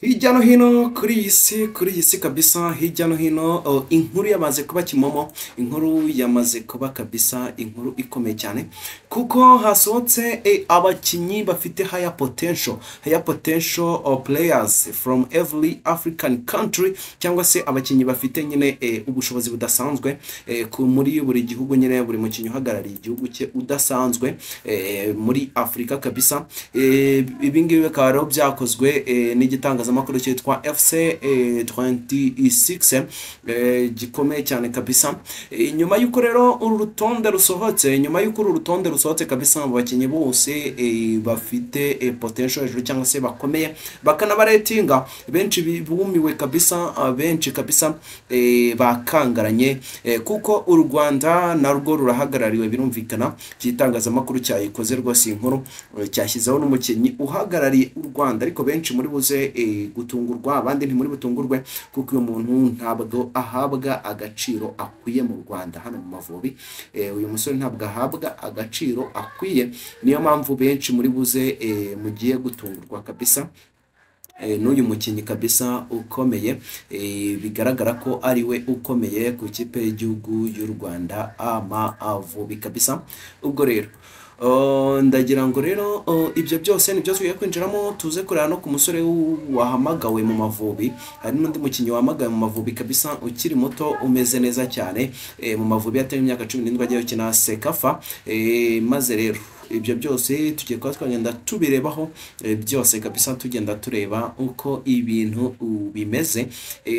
Hirya no hino kuri iyi si kabisa, hirya no hino inkuru yamaze kuba kimomo, inkuru yamaze kuba kabisa, inkuru ikomeye cyane kuko hasohotse abakinnyi bafite higher potential players from every African country, cyangwa se abakinnyi bafite nyine ubushobozi budasanzwe muri buri gihugu, nyine buri mukinnyi uhagarariye igihugu cye udasanzwe muri Afrika kabisa. Ibi ngibi bikaba rero byakozwe n'igitangazamakuru cyitwa FC 26 gikomeye cyane kabisa. Nyuma y'uko rero uru rutonde rusohotse kabisa, mu bakinnyi bose bafite potential hejuru cyangwa se bakomeye bakanabaretinga, benshi bumiwe kabisa, benshi kabisa bakangaranye kuko u Rwanda narwo rurahagarariwe, birumvikana. Igitangazamakuru cyayikoze rwose inkuru cyashyizeho n'umukinnyi uhagarariye u Rwanda, ariko benshi muri buze gutungurwa, abandi ntimuri butungurwe kuko uyu muntu ntabwo ahabwa agaciro akwiye mu Rwanda hano mu Mavubi. Uyu musore ntabwo ahabwa agaciro akwiye, niyo mpamvu benshi muri buze mugiye gutungurwa kabisa n'uyu mukinnyi kabisa ukomeye, bigaragara ko ari we ukomeye ku ikipe y'igihugu y'u Rwanda Amavubi kabisa. Ubwo rero ndagira ngo rero ibyo byose nibyo tugiye kwinjiramo, tuze kureba no ku musore wahamagawe mu Mavubi. Hari n'undi mukinnyi wahamagawe mu Mavubi kabisa ukiri muto umeze neza cyane mu Mavubi, yateye imyaka 17 agiye gukina Sekafa, maze rero ibyo byose tugiye kuba twagenda tubirebaho byose kabisa, tugenda tureba uko ibintu bimeze,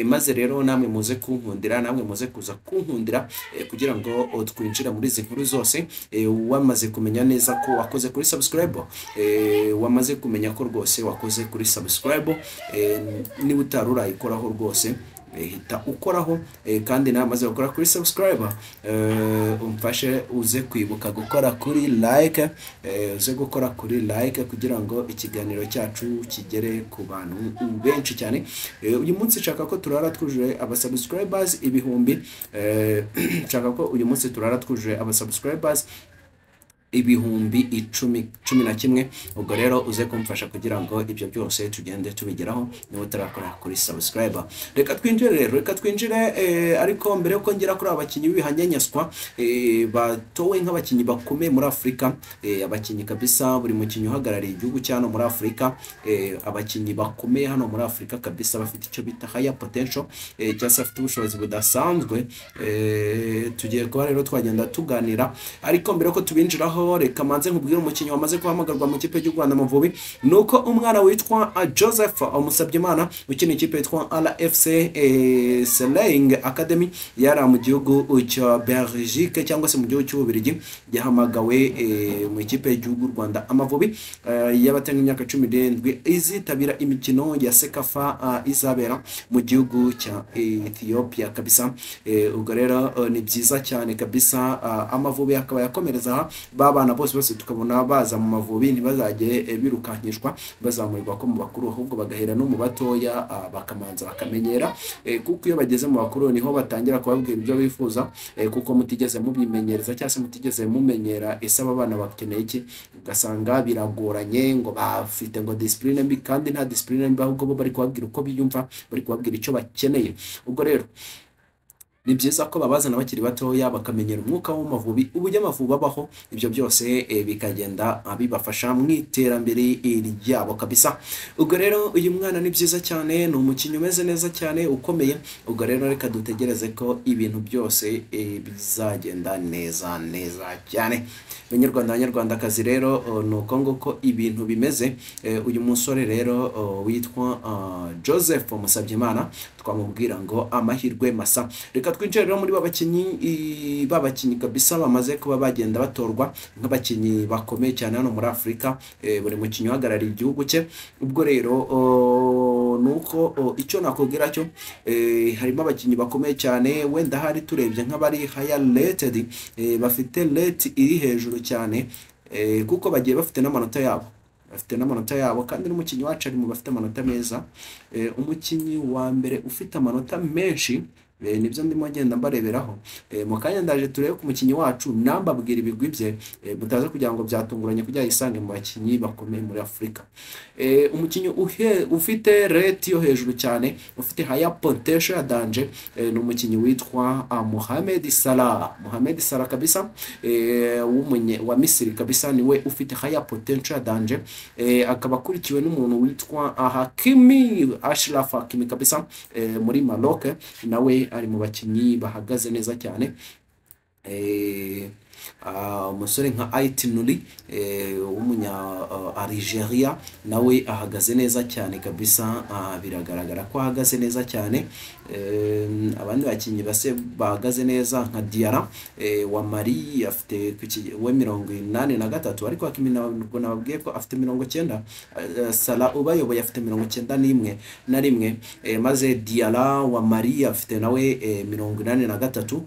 maze rero namwe muze kunkundira, namwe muze kuza kunkundira kugira ngo twinjire muri izi nkuru zose. Wamaze kumenya neza ko wakoze kuri subscribe, wamaze kumenya ko rwose wakoze kuri subscribe, niba utari urayikoraho rwose hita ukoraho, kandi nawe maze gukora kuri subscribe umfashe uze kwibuka gukora kuri like, uze gukora kuri like kugira ngo ikiganiro cyacu kigere ku bantu benshi cyane. Uyu munsi nshaka ko turara twujuje abasubscribers ibihumbi, nshaka ko uyu munsi turara twujuje abasubscribers ibihumbi 11. Ubwo rero uze kumfasha kugira ngo ibyo byose tugende tubigeraho niba utarakora kuri subscriber. Reka twinjire ariko mbere yuko ngera kuri abakinnyi b'ibihanyanyaswa batowe nk'abakinnyi bakomeye muri Afrika, abakinnyi kabisa, buri mukinnyi uhagarariye igihugu cyano muri Afrika, abakinnyi bakomeye hano muri Afrika kabisa, bafite icyo bita higher potential cyangwa se bafite ubushobozi budasanzwe. Tugiye kuba rero twagenda tuganira, ariko mbere yuko tubinjiraho reka manze nkubwire umukinnyi wamaze guhamagarwa mu kipe y'u Rwanda Amavubi, nuko umwana witwa Joseph Musabyimana ukina ikipe yitwa RFC Slaying Academy yari mu gihugu cya Belgique cyangwa se mu gihugu cy'Ububiligi, yahamagawe mu ikipe y'u Rwanda Amavubi y'abatenga imyaka 17 izitabira imikino ya Sekafa izabera mu gihugu cya Ethiopia kabisa. Ubwo rero ni byiza cyane kabisa, Amavubi akaba yakomereza babana bose tukabona baza mu Mavubi, ntibazajye birukankishwa bazamurirwa ko mu bakuru, ahubwo bagahera no mu batoya bakamanza bakamenyera, kuko iyo bageze mu bakuru niho batangira kubabwira ibyo bifuza, kuko mutigeze mubimenyereza cyangwa se mutigeze mumenyera ese aba bana bakeneye iki, ugasanga biragoranye ngo bafite ngo discipline mbi, kandi nta discipline mbi, ahubwo bo bari kubabwira uko biyumva, bari kubabwira icyo bakeneye. Ubwo rero ni byiza ko babazana bakiri batoya bakamenyera umwuka w'Amavubi, uburyo Amavubi babaho, ibyo byose bikagenda bibafasha mu iterambere ryabo kabisa. Ubwo rero uyu mwana ni byiza cyane, ni umukinnyi umeze neza cyane ukomeye. Ubwo rero reka dutegereze ko ibintu byose bizagenda neza cyane. Banyarwandakazi rero nuko nguko ibintu bimeze. Uyu musore rero witwa Joseph Musabyimana twamubwira ngo amahirwe masa. Reka twinjire rero muri babakinnyi kabisa bamaze kuba bagenda batorwa nk'abakinnyi bakomeye cyane hano muri Afrika, buri mukinnyi uhagarariye igihugu cye. Ubwo rero nuko icyo nakubwira cyo, harimo abakinnyi bakomeye cyane, wenda hari turebye nk'abari higher rated, bafite rate iri hejuru cyane, kuko bagiye bafite n'amanota yabo, kandi n'umukinnyi wacu ari mu bafite amanota meza. Umukinnyi wa mbere ufite amanota menshi nibyo ndimo ngenda mbareberaho. Mu kanya ndaje turebe ku mukinnyi wacu nambabwira ibigwi bye, mutaza kugira ngo byatunguranye kugira yisange mu bakinnyi bakomeye muri Afurika. Umukinnyi ufite rate yo hejuru cyane, ufite higher potential ya danger, ni umukinnyi witwa Mohamed Salah. Mohamed Salah kabisa, wa Misiri kabisa, niwe ufite higher potential ya danger. Akaba akurikiwe n'umuntu witwa Hakimi, Achraf Hakimi kabisa, muri Maroc, nawe ari mu bakinnyi bahagaze neza cyane. Umusore nka Ait Nouri, w'umunya Algeria, nawe ahagaze neza cyane kabisa, biragaragara ko ahagaze neza cyane. Abandi bakinnyi bahagaze neza nka Diarra wa Mali, afite we 83, ariko Hakimi nababwiye ko afite 90. Salah ubayoboye afite 91, maze Diarra wa Mali afite nawe 83,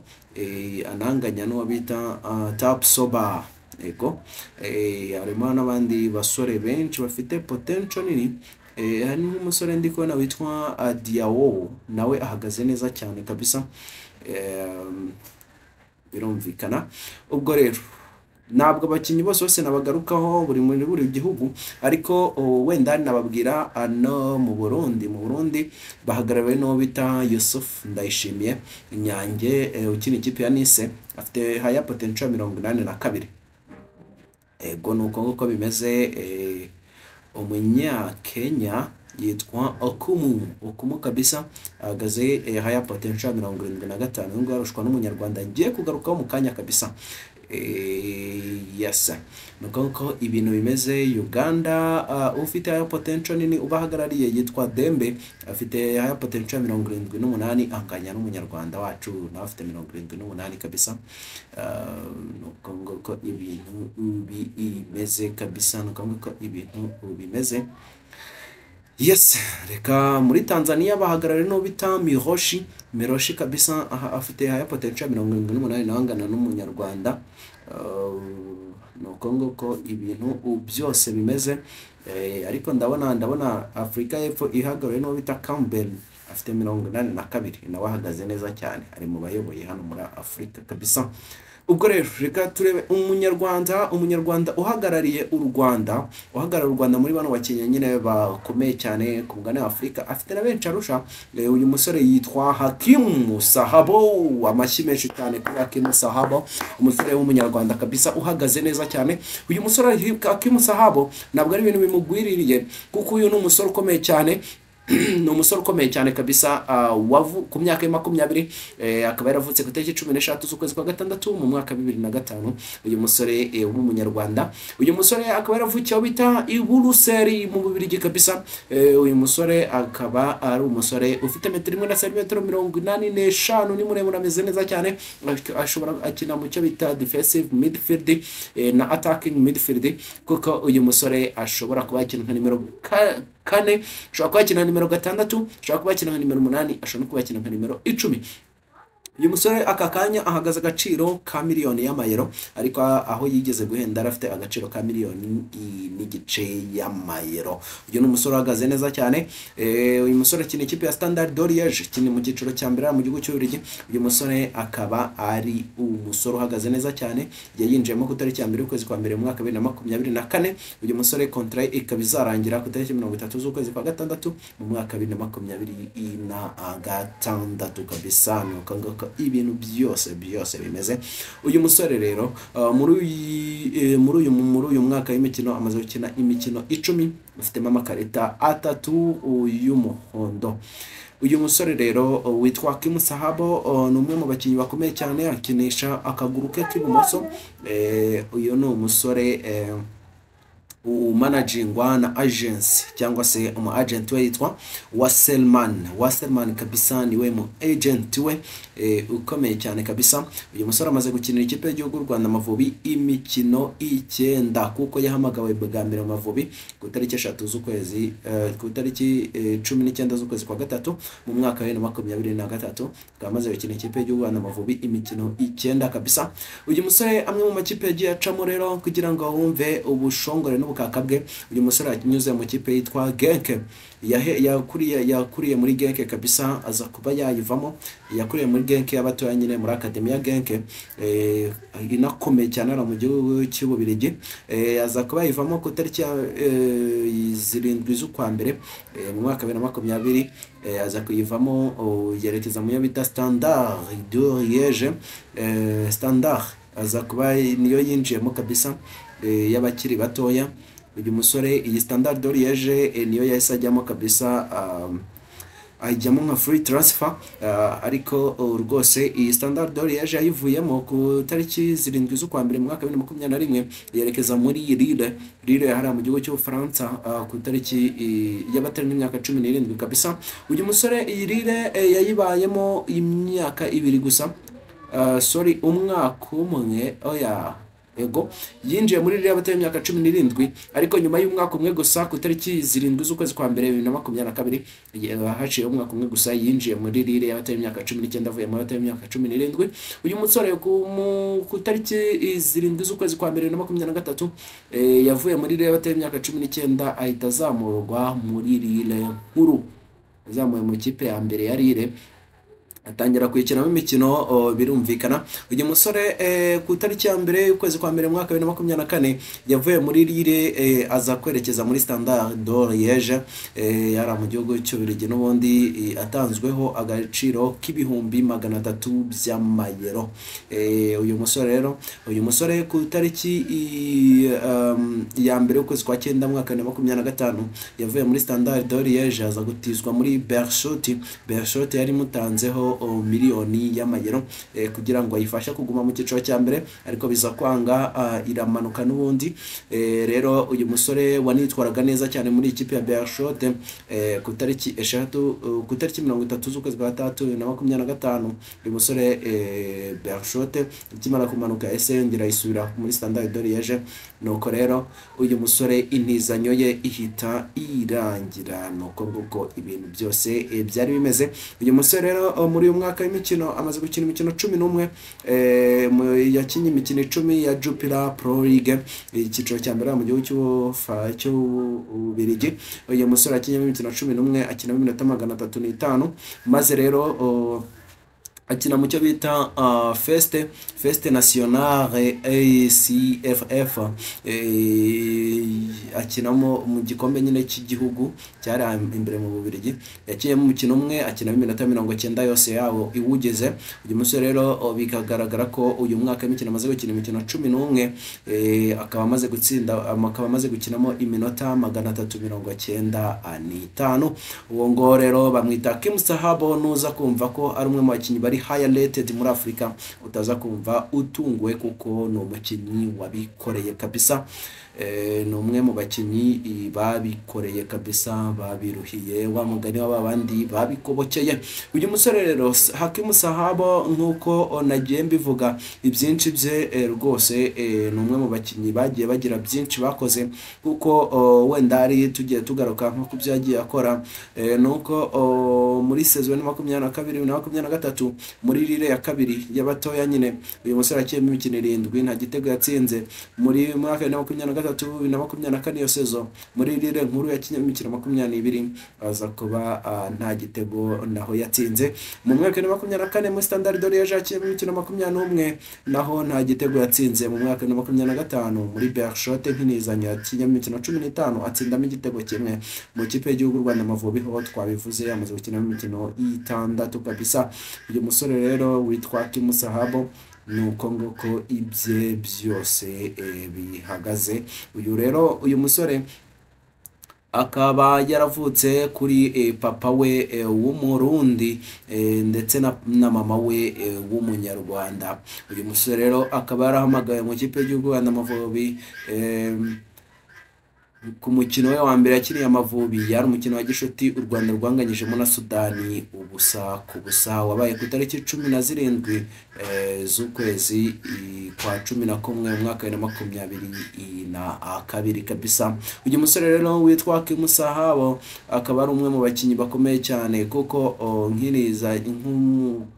ananganya n'uwo bita Tapsoba. Ego harimo n'abandi basore benshi bafite potential nini. Hari n'umusore ndi kubona witwa Diawo, nawe ahagaze neza cyane kabisa. Birumvikana. Ubwo rero ntabwo abakinnyi bose nabagarukaho buri muri buri gihugu, ariko wenda nababwira no mu Burundi bahagarariwe n'uwo bita Yusuf Ndayishimiye Nyange, ukina ikipe ya Nice, afite higher potential 82. Ego nuko nguko bimeze. Umunya-Kenya yitwa Okumu kabisa, ahagaze higher potential 75. Ngo arushwa n'umunyarwanda ngiye kugarukaho mu kanya kabisa. Yes, nuko ibintu bimeze. Uganda ufite higher potential nini ubahagarariye yitwa Dembe, afite higher potential 78, anganya n'umunyarwanda wacu nawe afite 78 kabisa. Nuko ibintu bimeze kabisa, nuko ibintu bimeze. Yes, reka muri Tanzania bahagarariye no bita Miroshi kabisa, afite higher potential 78, nangana n'umunyarwanda. Nuko ibintu byose bimeze. Ariko ndabona Afrika y'Epfo ihagarariye no bita Campbell, afite 82, nawe ahagaze neza cyane, ari mu bayoboye hano muri Afrika kabisa. Ubwo rero reka turebe umunyarwanda uhagarariye u Rwanda muri bano bakinnyi nyine bakomeye cyane ku mugabane wa Afurika, afite na benshi arusha. Uyu musore yitwa Hakimu Sahabo, amashyi menshi cyane kuri Hakimu Sahabo, umusore w'umunyarwanda kabisa uhagaze neza cyane. Uyu musore Hakimu Sahabo ntabwo ari ibintu bimugwiririye, kuko uyu ni umusore ukomeye cyane. Ni umusore ukomeye cyane kabisa, ku myaka ya 20, akaba yaravutse ku itariki 16 z'ukwezi kwa gatandatu mu mwaka 2005. Uyu musore w'umunyarwanda, uyu musore akaba yaravukiye bita i Buruseli mu Bubiligi kabisa. Uyu musore akaba ari umusore ufite 1.85 m, ni muremure, ameze neza cyane. Ashobora akina mu cyo bita defensive midfield na attacking midfield, kuko uyu musore ashobora kuba yakina nka nimero 4, ashobora kuba yakina nimero 6, ashobora kuba yakina nimero 8, ashobora kuba yakina nimero 10. Uyu musore aka kanya ahagaze agaciro ka miliyoni y'amayero, ariko aho yigeze guhenda arafite agaciro ka miliyoni n'igice y'amayero. Uyu ni umusore uhagaze neza cyane. Uyu musore akina ikipe ya Standard de Liège, kini mu giciro cya mbere mu gihugu cy'Ububiligi. Uyu musore akaba ari umusore uhagaze neza cyane, yayinjiyemo ku tariki ya 1 y'ukwezi kwa 1 mu mwaka 2024. Uyu musore contrat ikaba izarangira ku tariki 30 z'ukwezi kwa gatandatu mu mwaka 2026 kabisa. Nuko ibintu byose bimeze. Uyu musore rero muri uyu mwaka w'imikino amaze gukina imikino 10, ufitemo amakarita 3 y'umuhondo. Uyu musore rero witwa Hakimu Sahabo ni umwe mu bakinnyi bakomeye cyane, akinisha akaguru ke k'ibumoso. Uyu ni umusore umanagingwa na agency cyangwa se umu agent we yitwa Wasserman kabisa, niwe mu agent we ukomeye cyane kabisa. Uyu musore amaze gukinira ikipe y'igihugu y'u Rwanda Amavubi imikino 9, kuko yahamagawe bwa mbere Amavubi ku tariki 3 z'ukwezi ku tariki 19 z'ukwezi kwa gatatu mu mwaka wa 2023, amaze gukina ikipe y'igihugu y'u Rwanda Amavubi imikino 9 kabisa. Uyu musore amwe mu makipe yagiye acamo rero kugira ngo wumve ubushongore bukaka bwe. Uyu musore yanyuze mu kipe yitwa Genk, yakuriye muri Genk kabisa, aza kuba yayivamo. Yakuriye muri Genk y'abatoya nyine muri Academy ya Genk, inakomeye cyane ara mu gihugu cy'Ububiligi. Aza kuba yayivamo ku tariki 7 z'ukwa mbere mu mwaka 2020. Aza kuyivamo yerekeza mu yo bita Standard de Liège. Standard aza kuba niyo yinjiyemo kabisa y'abakiri batoya. Uyu musore iyi Standard de Liège niyo yahise ajyamo kabisa, ajyamo nka free transfer, ariko rwose iyi Standard de Liège yayivuyemo ku tariki 7 z'ukwa mbere mu mwaka 2021 yerekeza muri Lille yahari mu gihugu cy'Ubufaransa ku tariki y'abatari n'imyaka 17 kabisa. Uyu musore iyi Lille yayibayemo imyaka 2 gusa, umwaka umwe, ego yinjiye muri Lille y'abatari imyaka 17, ariko nyuma y'umwaka umwe gusa ku tariki 7 z'ukwezi kwa mbere 2022 haciye umwaka umwe gusa yinjiye muri Lille y'abatari imyaka 19 avuye mu y'abatari imyaka 17. Uyu musore ku tariki 7 z'ukwezi kwa mbere 2023 yavuye muri Lille y'abatari imyaka 19 ahita azamurwa muri Lille nkuru, azamuye mu kipe ya mbere ya Lille, atangira kwikinamo imikino birumvikana. Uyu musore ku tariki ya mbere y'ukwezi kwa mbere mu mwaka 2024 yavuye muri Lille aza kwerekeza muri Standard de Liège yari mu gihugu cy'Ububiligi, n'ubundi atanzweho agaciro k'ibihumbi 300 by'amayero. Uyu musore ku tariki ya mbere y'ukwezi kwa 9 mu mwaka 2025 yavuye muri Standard de Liège aza gutizwa muri Beerschot yari mutanzeho miliyoni y'amayero kugira ngo ayifashe kuguma mu cyiciro cya mbere, ariko biza kwanga iramanuka n'ubundi. Rero uyu musore wanitwaraga neza cyane muri ikipe ya Beerschot ku tariki 30 z'ukwezi kwa 3 2025 uyu musore Beerschot ikimara kumanuka yongera isubira muri Standard de Liège. Nuko rero uyu musore intizanyo ye ihita irangira, nuko nguko ibintu byose byari bimeze. Uyu musore rero muri uyu mwaka w'imikino amaze gukina imikino 11, yakinnye imikino 10 ya Jupiler Pro League, icyiciro cya mbere mu gihugu cy'Ububiligi. Uyu musore yakinnye imikino 11 akina iminota 305, maze rero akina mu cyo bita Feste Nationale ACFF, akinamo mu gikombe nyine cy'igihugu cyari imbere mu Bubiligi. Yakinnye mu mukino umwe akina iminota 90 yose yawo iwugeze. Uyu musore rero bikagaragara ko uyu mwaka w'imikino amaze gukina imikino 11, akaba amaze gukinamo iminota 395. Uwo ngo rero bamwita Kim Sahabo, nuza kumva ko ari umwe mu bakinnyi bari higher rated muri Afrika utaza kumva utunguwe, kuko no mukinnyi wabikoreye kabisa. Ni umwe mu bakinnyi babikoreye kabisa, babiruhiye wa mugani w'abandi babikobokeye. Uyu musore rero Hakim Sahabo nkuko nagiye mbivuga ibyinshi bye rwose, ni umwe mu bakinnyi bagiye bagira byinshi bakoze, kuko wenda ari tugiye tugaruka nko kubyagiye akora. Nuko muri saison 2022-2023 muri Lille ya kabiri y'abatoya nyine uyu musore akiyemo imikino 7 nta gitego yatsinze. Muri mwaka 2023-2024 yo saison muri Lille nkuru yakinye imikino 22 aza kuba nta gitego naho yatsinze. Mu mwaka 2024 muri Standard de Liège yakiyemo imikino 21 naho nta gitego yatsinze. Mu mwaka 2025 muri Beerschot nk'inizanya yakinye imikino 15 atsindamo igitego kimwe. Mu kipe y'igihugu Rwanda Amavubi ho twabivuze amaze gukina imikino 6 kabisa. Uyu musore rero witwa Kim Sahabo nuko nguko ibye byose bihagaze. Uyu musore akaba yaravutse kuri papa we w'umurundi ndetse na mama we w'umunyarwanda. Uyu musore rero akaba yarahamagaye mu kipe y'igihugu Rwanda Amavubi ku mukino we wa mbere yakiniye Amavubi yari umukino wa gishuti u Rwanda rwanganyijemo na Sudani ubusa ku busa, wabaye ku itariki 17 z'ukwezi kwa 11 umwaka wa 2022 kabisa. Uyu musore rero witwa Hakim Sahabo akaba ari umwe mu bakinnyi bakomeye cyane kuko nkiriza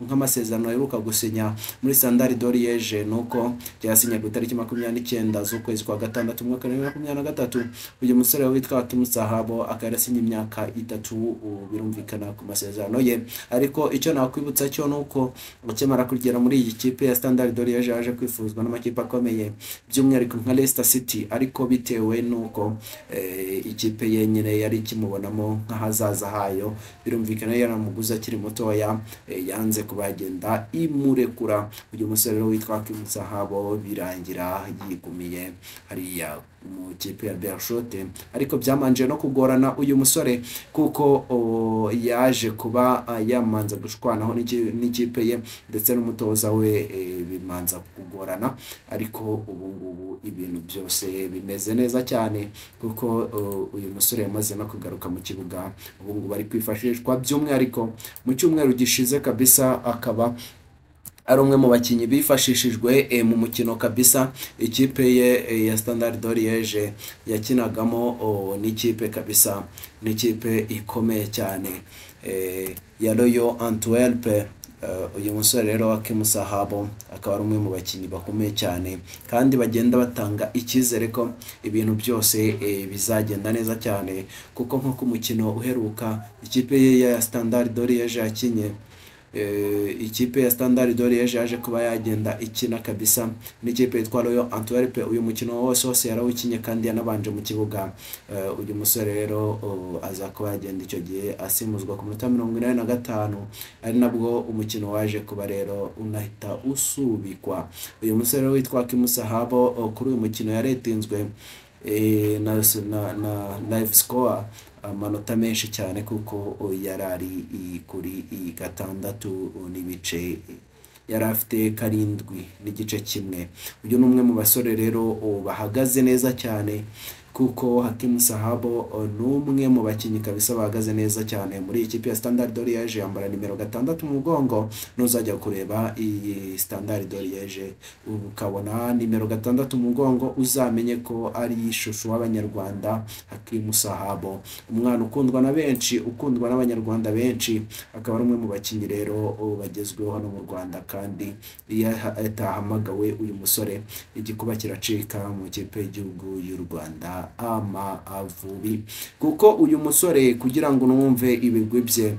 nk'amasezerano yaheruka gusinya muri Standard de Liège nuko yasinye ku itariki 29 z'ukwezi kwa gatandatu umwaka wa 2023. Uyu musore witwa Hakim Sahabo akarasinye imyaka 3 birumvikana ku masezerano ye, ariko icyo nakwibutsa cyo nuko ukemara kugera muri iyi kipe ya Standard de Liège yaje kwifuzwa n'amakipe akomeye by'umwihariko nka Leicester City, ariko bitewe nuko ikipe yenyine yari kimubonamo nk'ahazaza hayo birumvikana yaramuguze akiri mutoya, yanze kubagenda imurekura. Uyu musore witwa Hakim Sahabo birangira yigumiye hariya mu kipe ya Beerschot, ariko byamanje no kugorana uyu musore kuko yaje kuba yamanza gushwanaho n'ikipe ye ndetse n'umutoza we bimanza kugorana, ariko ubu ngubu ibintu byose bimeze neza cyane kuko uyu musore yamaze no kugaruka mu kibuga. Ubu ngubu bari kwifashishwa by'umwihariko mu cyumweru gishize kabisa, akaba ari umwe mu bakinnyi bifashishijwe mu mukino kabisa ikipe ye ya Standard de Liège yakinagamo n'ikipe kabisa, n'ikipe ikomeye cyane ya Royal Antwerp. Uyu musore rero Hakim Sahabo akaba ari umwe mu bakinnyi bakomeye cyane kandi bagenda batanga icyizere ko ibintu byose bizagenda neza cyane, kuko nko ku mukino uheruka ikipe ye ya Standard de Liège yakinye, ikipe ya Standard de Liège yaje kuba yagenda ikina kabisa n'ikipe yitwa Royal Antwerp. Uyu mukino wose yarawukinye kandi yanabanje mu kibuga. Uyu musore rero aza kuba yagenda icyo gihe asimuzwa ku minota 85, ari nabwo umukino waje kuba rero unahita usubikwa. Uyu musore witwa Hakim Sahabo kuri uyu mukino yaretinzwe na live score amanota menshi cyane kuko yarari kuri 6 n'ibice, yari afite 7 n'igice kimwe. Uyu ni umwe mu basore rero bahagaze neza cyane kuko Hakim Sahabo n'umwe mu bakinnyi kabisa bahagaze neza cyane muri ikipe ya Standard de Liège. Yambara nimero 6 mu mugongo, nuzajya kureba iyi Standard de Liège ukabona nimero 6 mu mugongo uzamenye ko ari ishusho w'abanyarwanda Hakim Sahabo, umwana ukundwa na benshi, ukundwa n'abanyarwanda benshi, akaba ari umwe mu bakinnyi rero bagezweho hano mu Rwanda, kandi iyo atahamagawe uyu musore igikuba kiracika mu kipe y'igihugu y'u Rwanda Amavubi, kuko uyu musore kugira ngo numve ibigwi bye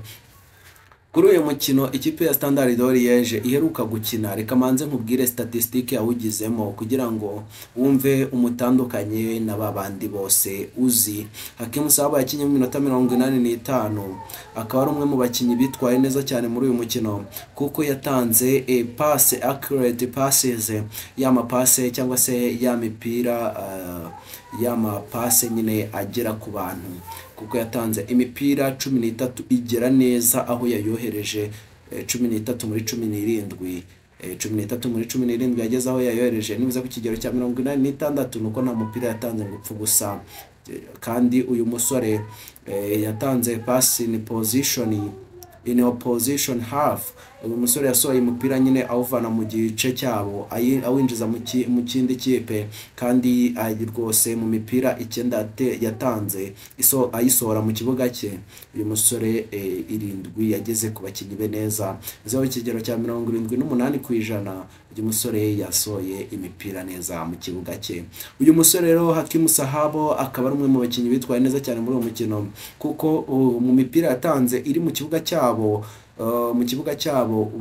kuri uyu mukino ikipe ya Standard de Liège iheruka gukina. Reka manze nkubwire statistique yawugizemo kugira ngo wumve umutandukanye n'ababandi bose uzi. Hakim Sahabo yakinye mu minota 85, akaba ari umwe mu bakinnyi bitwaye neza cyane muri uyu mukino kuko yatanze pass accurate passes, y'amapase cyangwa se y'amipira y'amapase nyine agera ku bantu, kuko yatanze imipira 13 igera neza aho yayohereje 13 muri 17, 13 muri 17 yageze aho yayohereje nibuza ku kigero cya 86, nuko nta mupira yatanze ngo upfu gusa. Kandi uyu musore yatanze pass in opposition half. Uyu musore yasohoye umupira nyine awuvana mu gice cyabo awinjiza mu kindi kipe, kandi rwose mu mipira 9 yatanze ayisohora mu kibuga cye. Uyu musore 7 yageze ku bakinnyi be neza, zo ikigero cya 78%. Uyu musore yasohoye imipira neza mu kibuga cye. Uyu musore rero Hakim Sahabo akaba ari umwe mu bakinnyi bitwaye neza cyane muri uwo mukino kuko mu mipira yatanze iri mu kibuga cyabo, mu kibuga cyabo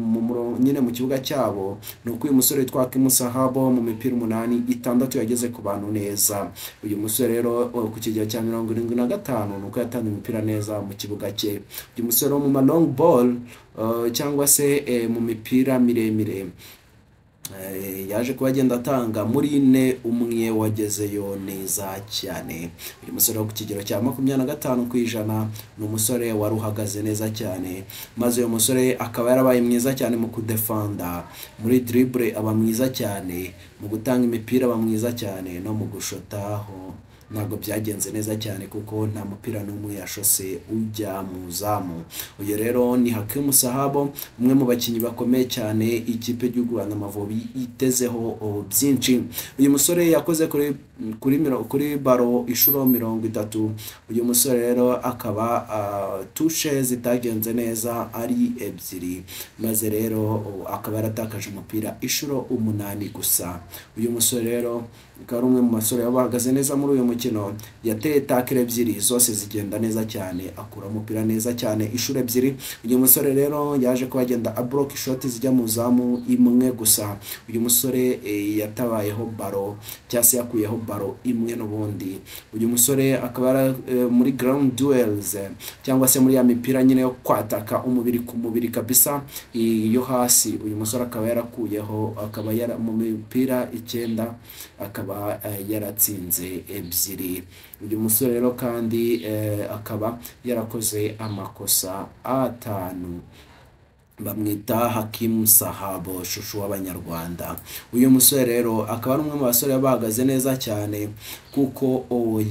nyine mu kibuga cyabo, nuko uyu musore witwa Hakim Sahabo mu mipira 8 6 yageze ku bantu neza. Uyu musore rero ku kigero cya 75 nuko yatanze imipira neza mu kibuga cye. Uyu musore mu ma long ball cyangwa se mu mipira miremire yaje kuba agenda atanga muri 4 umwe wagezeyo neza cyane. Uyu musore ku kigero cya 25% ni umusore wari uhagaze neza cyane, maze uyu musore akaba yarabaye mwiza cyane mu kudefenda, muri dribble aba mwiza cyane, mu gutanga imipira aba mwiza cyane, no mu gushotaho ntabwo byagenze neza cyane kuko nta mupira n'umwe yashose ujya mu zamu. Uyu rero ni Hakim Sahabo, umwe mu bakinnyi bakomeye cyane ikipe y'u Rwanda Amavubi itezeho byinshi. Uyu musore yakoze kuri baro inshuro 30. Uyu musore rero akaba tushe zitagenze neza ari ebyiri, maze rero akaba yaratakaje umupira inshuro 8 gusa. Uyu musore rero akaba ari umwe mu basore bahagaze neza muri uyu mukino, yateye takire ebyiri zose zigenda neza cyane, akura umupira neza cyane inshuro ebyiri. Uyu musore rero yaje kuba agenda ablock shot zijya mu zamu imwe gusa. Uyu musore yatabayeho baro cyangwa se yakuyeho baro imwe n'ubundi. Uyu musore akaba muri ground duels cyangwa se muri ya mipira nyine yo kwataka umubiri ku mubiri kabisa yo hasi. Uyu musore akaba yarakuyeho, akaba mu mipira 9 akaba yaratsinze ebyiri. Uyu musore rero kandi akaba yarakoze amakosa 5. Bamwita Hakim Sahabo, shushu w'Abanyarwanda. Uyu musore rero akaba ari umwe mu basore bahagaze neza cyane kuko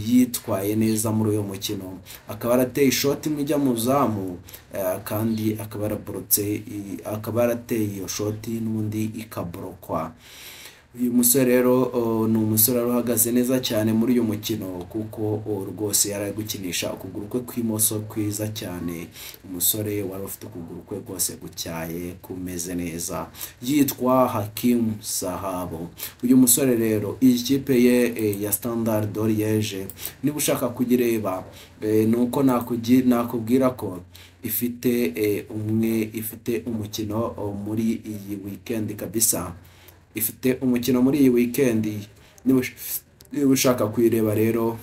yitwaye neza muri uyu mukino. Akaba arateye shot imwe ijya mu zamu kandi akaba yaraborotse, akaba yarateye iyo shot n'undi ikaborokwa. Uyu musore rero ni umusore uhagaze neza cyane muri uyu mukino kuko rwose yari gukinisha ukuguru kwe kw'imoso kwiza cyane. Umusore wari ufite ukuguru kwe rwose gutyaye kumeze neza, yitwa Hakim Sahabo. Uyu musore rero iyi kipe ye ya Standard de Liège, niba ushaka kugireba nuko nakubwira ko ifite umukino muri iyi weekend kabisa. Ifite umukino muri iyi weekend. Niba ushaka kuyireba rero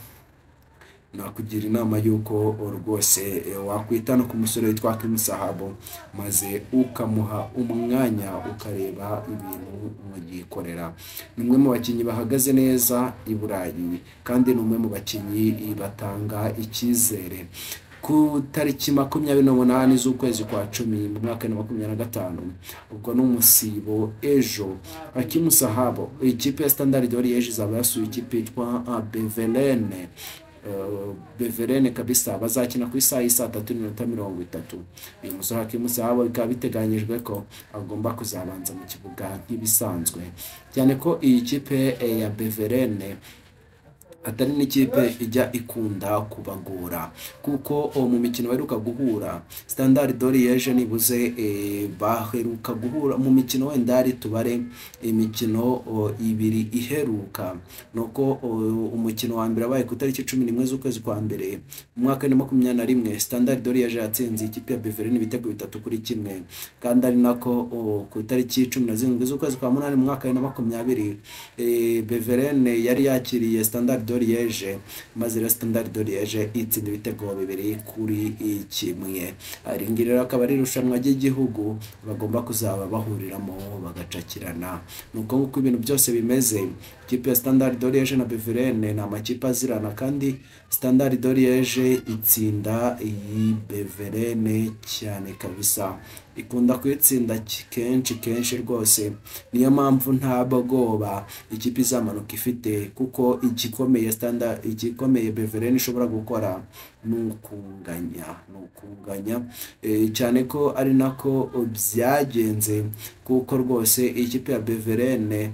nakugira inama yuko rwose wakwitana ku musore witwa Hakim Sahabo, maze ukamuha umwanya ukareba ibintu mugikorera. Ni umwe mu bakinnyi bahagaze neza i Burayi kandi ni umwe mu bakinnyi batanga icyizere. Ku tariki 28 z'ukwezi kwa 10 mu mwaka wa 2025, ubwo n'umusibo ejo, Hakim Sahabo ikipe ya Standard de Liège izaba yasuye ikipe yitwa Beveren kabisa. Bazakina ku isaha 3:30. Uyu musore Hakim Sahabo bikaba biteganyijwe ko agomba kuzabanza mu kibuga nk'ibisanzwe, cyane ko iyi kipe ya Beveren atari n'ikipe ijya ikunda kubagora kuko mu mikino baheruka guhura Standard de Liège nibuze baheruka guhura mu mikino wenda ari tubare imikino 2 iheruka. Nuko umukino wa mbere wabaye ku tariki 11 z'ukwezi kwa mbere mu mwaka wa 2021. Standard de Liège yatsinze ikipe ya Beveren ibitego 3-1, kandi ari nako ku tariki 17 z'ukwezi kwa 8 mu mwaka wa 2020 Beveren yari yakiriye Standard de Liège, maze Standard de Liège itsinda ibitego 2-1. Ari ngirira akaba ari irushanwa ry'igihugu bagomba kuzaba bahuriramo bagacakirana. Nuko nguko ibintu byose bimeze. Ikipe ya Standard de Liège na Beveren ni amakipe azirana, kandi Standard de Liège itsinda iyi Beveren cyane kabisa, ikunda kwitsinda kenshi rwose. Niyo mpamvu nta bwoba ikipe izamanuka ifite, kuko igikomeye Beveren ishobora gukora nukunganya cyane ko ari nako byagenze, kuko rwose ikipe ya Beveren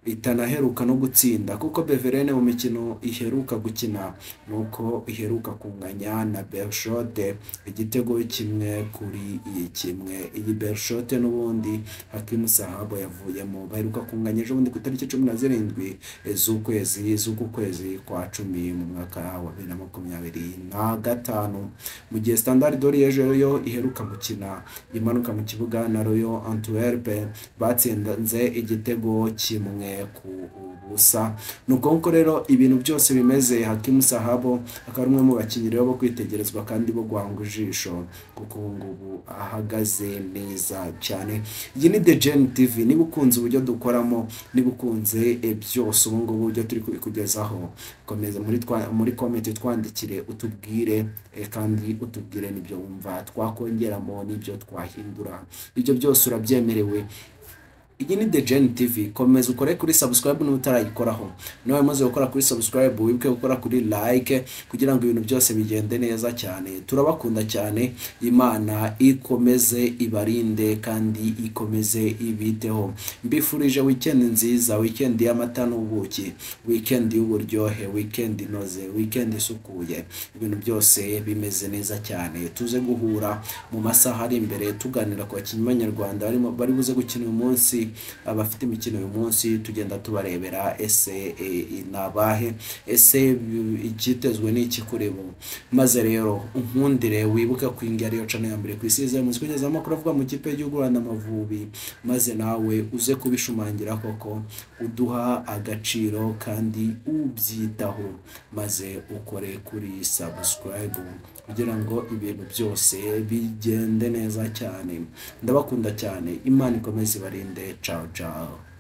itanaheruka no gutsinda, kuko Beveren mu mikino iheruka gukina nuko iheruka kunganya na Berchode igitego 1-1. Iyi Berchode n'ubundi Hakim Sahabo yavuyemo, baheruka kunganya ejo bundi ku tariki 17 z'uku kwezi kwa 10 mu mwaka wa 2025. Mu gihe Standard de Liège yo iheruka gukina imanuka mu kibuga na Royal Antwerp, batsinze igitego 1 ku busa. Nuko rero ibintu byose bimeze. Hakim Sahabo akaba umwe mu bakinnyi rero bo kwitegerezwa kandi bo guhanga ijisho, kuko ngubu ahagaze neza cyane. Iyi ni The Gen TV. Niba ukunze uburyo dukoramo, niba ukunze byose ubu ngubu buryo turi kubikugezaho, komeza muri comment twandikire utubwire, kandi utubwire n'ibyo wumva twakongeramo n'ibyo twahindura. Ibyo byose urabyemerewe. iyi ni The Gen TV. Komeza ukore kuri subscribe niba utarayikoraho. Nawe maze gukora kuri subscribe wibuke gukora kuri like kugira ngo ibintu byose bigende neza cyane. Turabakunda cyane. Imana ikomeze ibarinde kandi ikomeze ibiteho. Mbifurije weekend nziza, weekend y'amata n'ubuki, weekend y'uburyohe, weekend inoze, weekend isukuye. Ibintu byose bimeze neza cyane. Tuze guhura mu masaha ari imbere tuganira ku bakinnyi b'Abanyarwanda bari buze gukina uyu munsi, abafite imikino uyu munsi tugenda tubarebera ese nabahe, ese icyitezwe n'iki kuri bo. Maze rero unkundire wibuke kwingira ariyo channel ya mbere ku isi y'umunsi kugeza amakuru avuga mu kipe y'u Rwanda Amavubi, maze nawe uze kubishumangira koko uduha agaciro kandi ubyitaho, maze ukore kuri subscribe kugira ngo ibintu byose bigende neza cyane. Ndabakunda cyane. Imana ikomeze ibarinde. Ciao ciao.